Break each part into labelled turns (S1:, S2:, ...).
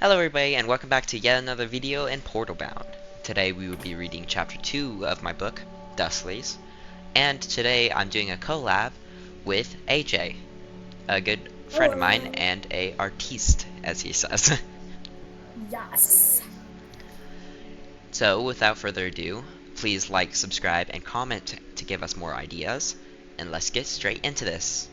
S1: Hello everybody and welcome back to yet another video in PortalBound. Today we would be reading chapter 2 of my book, Dustleys, and today I'm doing a collab with AJ, a good friend of mine
S2: Hello.
S1: and a artiste, as he says.
S2: Yes.
S1: So without further ado, please like, subscribe, and comment to give us more ideas, and let's get straight into this.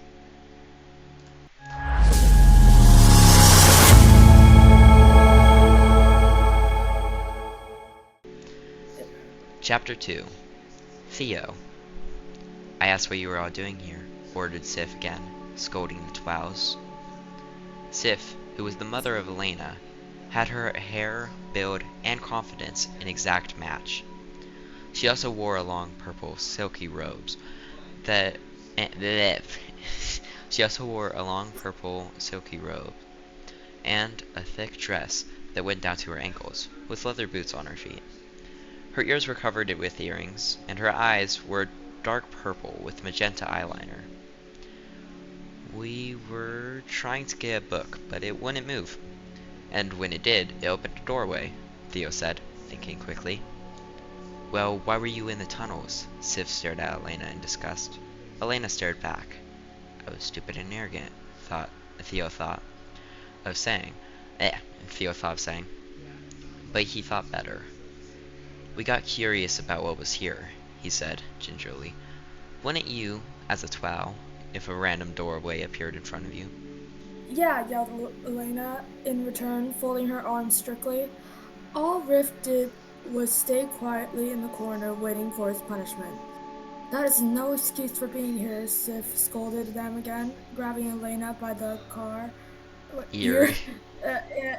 S1: Chapter 2. Theo. I asked what you were all doing here, ordered Sif again, scolding the Twows. Sif, who was the mother of Elena, had her hair, build, and confidence an exact match. She also wore long purple silky robes that she also wore a long purple silky robe and a thick dress that went down to her ankles, with leather boots on her feet. Her ears were covered with earrings, and her eyes were dark purple with magenta eyeliner. We were trying to get a book, but it wouldn't move. And when it did, it opened a doorway, Theo said, thinking quickly. Well, why were you in the tunnels? Sif stared at Elena in disgust. Elena stared back. I was stupid and arrogant, Theo thought of saying. Theo thought of saying. But he thought better. We got curious about what was here, he said, gingerly. Wouldn't you, as a Twow, if a random doorway appeared in front of you?
S2: Yeah, yelled Elena, in return, folding her arms strictly. All Riff did was stay quietly in the corner, waiting for his punishment. That is no excuse for being here, Sif scolded them again, grabbing Elena by the car. You're,
S1: Ear.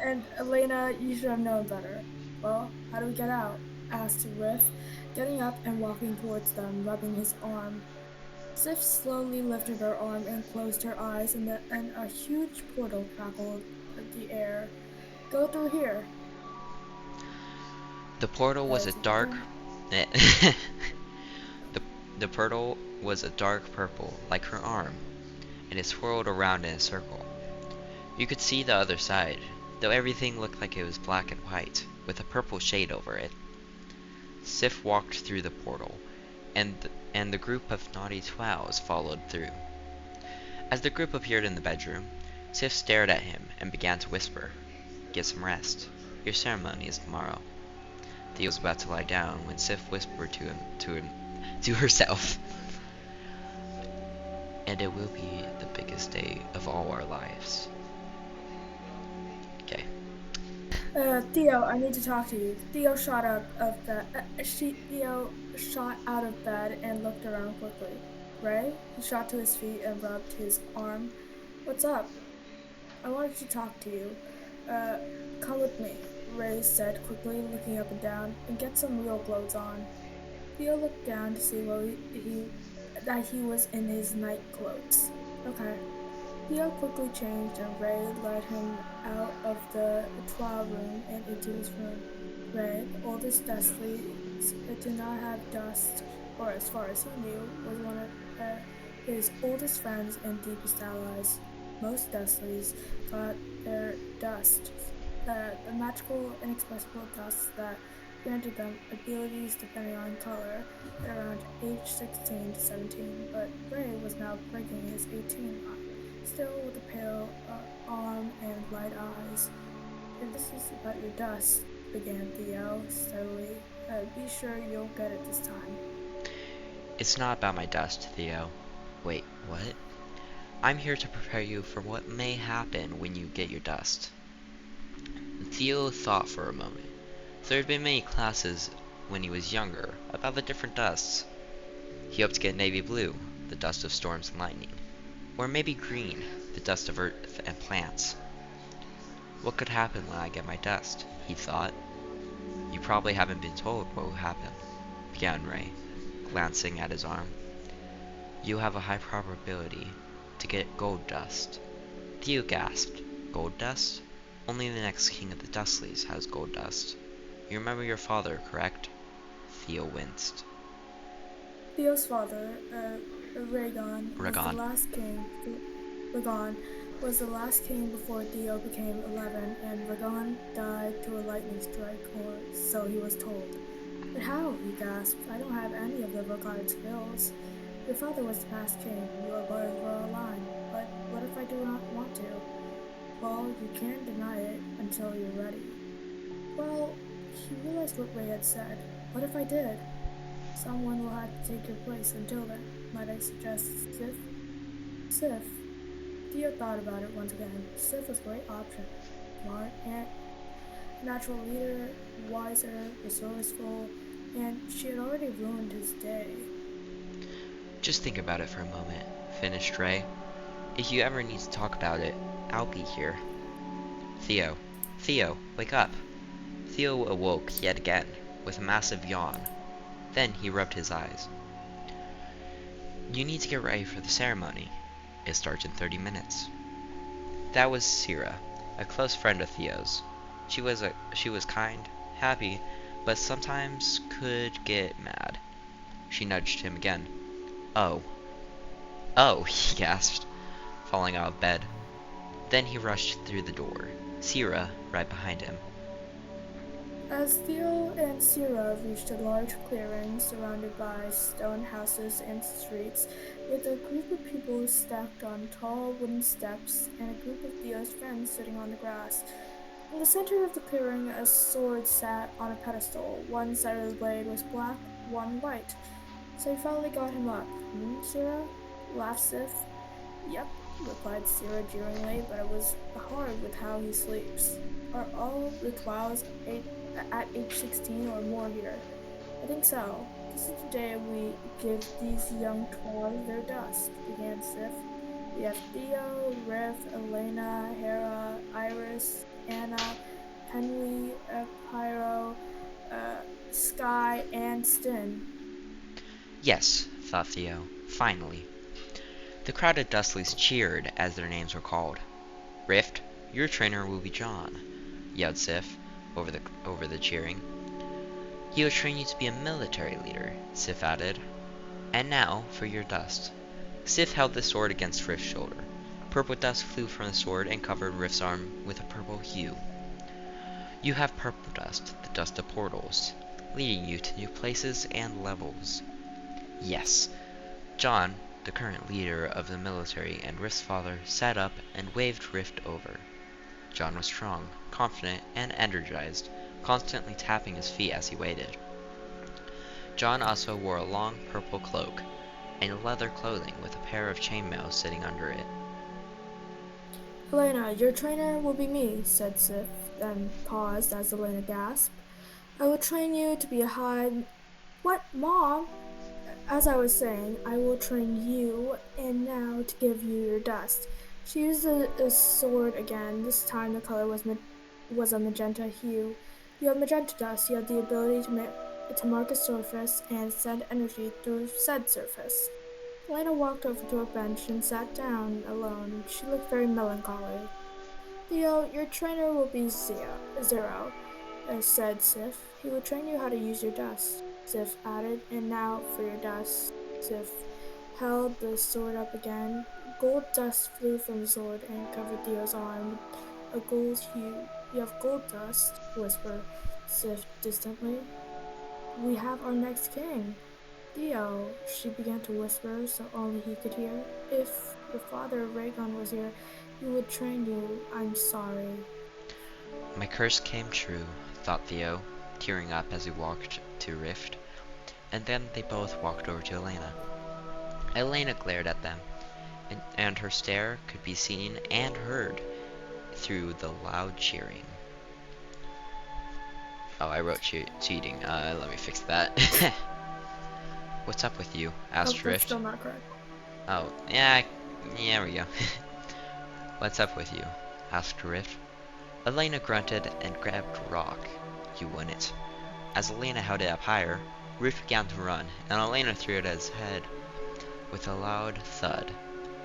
S2: and Elena, you should have known better. Well, how do we get out? Asked Riff, getting up and walking towards them, rubbing his arm. Sif slowly lifted her arm and closed her eyes, and a huge portal crackled the air. Go through here.
S1: The portal was a
S2: It's
S1: dark
S2: nothing.
S1: the, the portal was a dark purple, like her arm, and it swirled around in a circle. You could see the other side, though everything looked like it was black and white, with a purple shade over it. Sif walked through the portal, and the group of naughty Twows followed through. As the group appeared in the bedroom, Sif stared at him and began to whisper, Get some rest. Your ceremony is tomorrow. Theo was about to lie down when Sif whispered to herself, and it will be the biggest day of all our lives. Okay.
S2: Theo, I need to talk to you. Theo shot out of bed. Theo shot out of bed and looked around quickly. Ray? He shot to his feet and rubbed his arm. What's up? I wanted to talk to you. Uh, Come with me, Ray said quickly, looking up and down, and get some real clothes on. Theo looked down to see that he was in his night clothes. Okay. Theo quickly changed, and Ray led him out of the trial room and into his room. Ray, the oldest Dustley, did not have dust, or as far as he knew, was one of his oldest friends and deepest allies. Most Dustleys thought their dust, the magical, inexpressible dust that granted them abilities depending on color at around age 16 to 17, but Ray was now breaking his 18 mark, still with a pale arm and light eyes. If this is about your dust, began Theo steadily, be sure you'll get it this time.
S1: It's not about my dust, Theo. Wait, what? I'm here to prepare you for what may happen when you get your dust. Theo thought for a moment. There had been many classes when he was younger about the different dusts. He hoped to get navy blue, the dust of storms and lightning. Or maybe green, the dust of earth and plants. What could happen when I get my dust? He thought. You probably haven't been told what will happen, began Ray, glancing at his arm. You have a high probability to get gold dust. Theo gasped. Gold dust? Only the next king of the Dustleys has gold dust. You remember your father, correct? Theo winced.
S2: Theo's father, Rhaegon, was the
S1: Ragon.
S2: last king. Rhaegon was the last king before Theo became 11 and Ragon died to a lightning strike, or so he was told. But how? He gasped. I don't have any of the required skills. Your father was the past king. Your brothers were aligned. But what if I do not want to? Well, you can't deny it until you're ready. Well, he realized what Ray had said. What if I did? Someone will have to take your place until then. Might I suggest Sif? Sif. Theo thought about it once again. Sif was a great option. Smart and natural leader, wiser, resourceful, and she had already ruined his day.
S1: Just think about it for a moment, finished Ray. If you ever need to talk about it, I'll be here. Theo. Theo, wake up. Theo awoke yet again, with a massive yawn. Then he rubbed his eyes. You need to get ready for the ceremony. It starts in 30 minutes. That was Syrah, a close friend of Theo's. She was kind, happy, but sometimes could get mad. She nudged him again. Oh. Oh, he gasped, falling out of bed. Then he rushed through the door, Syrah right behind him.
S2: As Theo and Syrah reached a large clearing surrounded by stone houses and streets, with a group of people stacked on tall wooden steps and a group of Theo's friends sitting on the grass. In the center of the clearing, a sword sat on a pedestal. One side of the blade was black, one white. So he finally got him up. Syrah? Laughed Sif. Yep, replied Syrah jeeringly, but it was hard with how he sleeps. Are all the Twows at age 16 or more here? I think so. This is the day we give these young Twows their dust, began Sif. We have Theo, Riff, Elena, Hera, Iris, Anna, Henry, Pyro, Sky, and Stin.
S1: Yes, thought Theo, finally. The crowd of Dustleys cheered as their names were called. Rift, your trainer will be John, yelled Sif over the cheering. He will train you to be a military leader, Sif added. And now for your dust. Sif held the sword against Rift's shoulder. Purple dust flew from the sword and covered Rift's arm with a purple hue. You have purple dust, the dust of portals, leading you to new places and levels. Yes, John, the current leader of the military and Rift's father, sat up and waved Rift over. John was strong, confident, and energized, constantly tapping his feet as he waited. John also wore a long purple cloak and leather clothing with a pair of chainmails sitting under it.
S2: Elena, your trainer will be me, said Sif, then paused as Elena gasped. I will train you to be a high... What, Mom? As I was saying, I will train you, and now to give you your dust. She used the sword again. This time the color was a magenta hue. You have magenta dust. You have the ability to mark a surface and send energy through said surface. Elena walked over to a bench and sat down alone. She looked very melancholy. Theo, your trainer will be Zero, said Sif. He will train you how to use your dust, Sif added. And now for your dust. Sif held the sword up again. Gold dust flew from the sword and covered Theo's arm with a gold hue. You have gold dust, whispered Sif distantly. We have our next king. Theo, she began to whisper so only he could hear. If your father, Rhaegon, was here, he would train you. I'm sorry.
S1: My curse came true, thought Theo, tearing up as he walked to Rift. And then they both walked over to Elena. Elena glared at them, and her stare could be seen and heard through the loud cheering. Oh, I wrote cheating. Let me fix that. What's up with you? Asked
S2: That's
S1: Rift.
S2: still not correct.
S1: Oh, yeah, there we go. What's up with you? Asked Rift. Elena grunted and grabbed Rock. You wouldn't. As Elena held it up higher, Rift began to run, and Elena threw it at his head with a loud thud.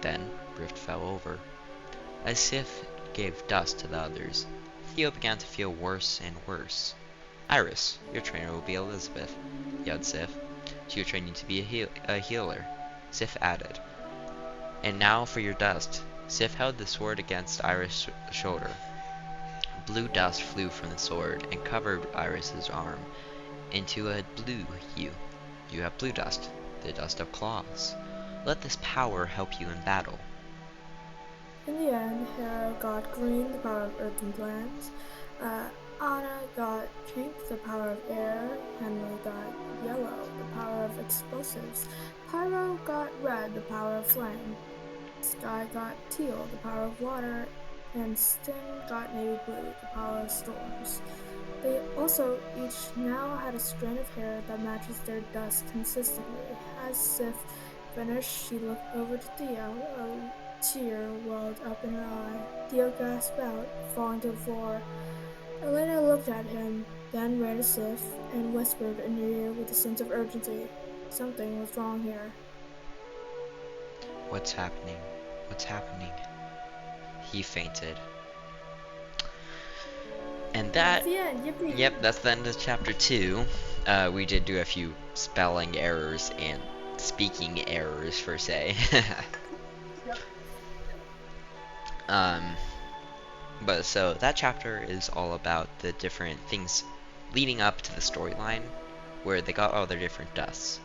S1: Then Rift fell over. As if gave dust to the others, Theo began to feel worse and worse. Iris, your trainer will be Elizabeth, yelled Sif. She will train you to be a healer, Sif added. And now for your dust, Sif held the sword against Iris' shoulder. Blue dust flew from the sword and covered Iris's arm into a blue hue. You have blue dust, the dust of claws. Let this power help you in battle.
S2: In the end, Hera got green, the power of earth and plants. Uh, Anna got pink, the power of air. Henry got yellow, the power of explosives. Pyro got red, the power of flame. Sky got teal, the power of water. And Stin got navy blue, the power of storms. They also each now had a strand of hair that matches their dust consistently. As Sif finished, she looked over to Theo. A tear welled up in her eye. Theo gasped out, falling to the floor. Elena looked at him, then ran to Sif and whispered in her ear with a sense of urgency. Something was wrong here.
S1: What's happening? What's happening? He fainted. And that,
S2: The end, yippee!
S1: yep, that's the end of chapter 2. We did do a few spelling errors and speaking errors, per se.
S2: Yep.
S1: But so that chapter is all about the different things leading up to the storyline, where they got all their different dusts.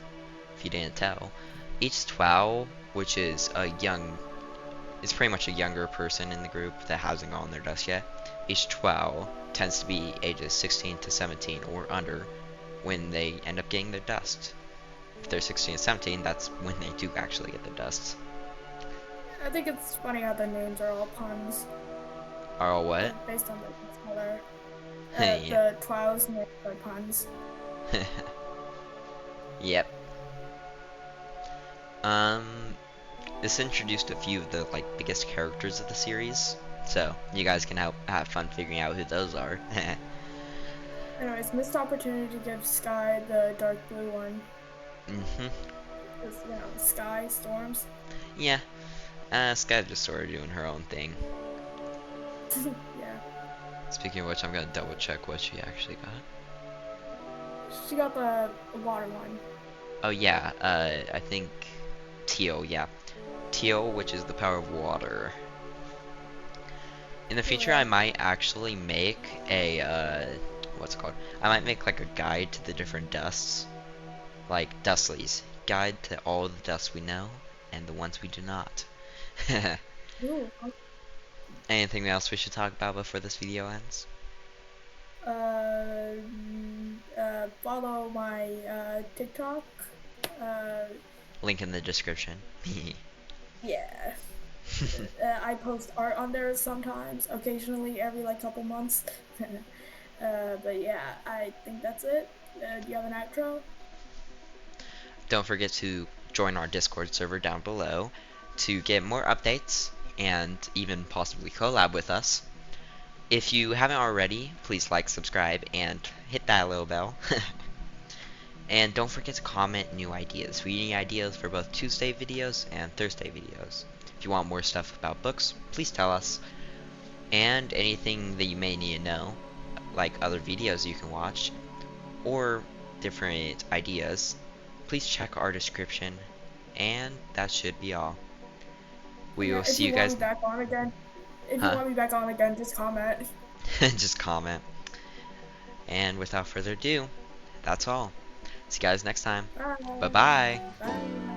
S1: If you didn't tell, each twelve, which is is pretty much a younger person in the group that hasn't gotten their dust yet. Each 12 tends to be ages 16 to 17 or under when they end up getting their dust. If they're 16 and 17, that's when they do actually get their dusts.
S2: I think it's funny how the names are all puns.
S1: Are all what?
S2: Based on the color.
S1: Yeah.
S2: The 12's names are puns.
S1: Yep. This introduced a few of the biggest characters of the series, so you guys can have fun figuring out who those are.
S2: Anyways, missed opportunity to give Sky the dark blue one.
S1: Mhm.
S2: Because, Sky, storms.
S1: Yeah. Sky's just sort of doing her own thing.
S2: Yeah.
S1: Speaking of which, I'm gonna double check what she actually got.
S2: She got the water one.
S1: Oh yeah, I think Teal, yeah. Teal, which is the power of water. In the future, I might actually make a, what's it called? I might make a guide to the different dusts. Like Dustlies. Guide to all the dusts we know, and the ones we do not.
S2: Ooh.
S1: Anything else we should talk about before this video ends?
S2: Follow my TikTok.
S1: Link in the description.
S2: Yeah. I post art on there sometimes, occasionally, every couple months. But yeah, I think that's it. Do you have an outro?
S1: Don't forget to join our Discord server down below to get more updates and even possibly collab with us. If you haven't already, please like, subscribe, and hit that little bell. And don't forget to comment new ideas. We need ideas for both Tuesday videos and Thursday videos. If you want more stuff about books, please tell us. And anything that you may need to know, like other videos you can watch, or different ideas, please check our description. And that should be all. We will see you guys.
S2: If you want me back on again,
S1: Huh?
S2: just comment.
S1: Just comment. And without further ado, that's all. See you guys next time.
S2: Bye.
S1: Bye-bye.
S2: Bye.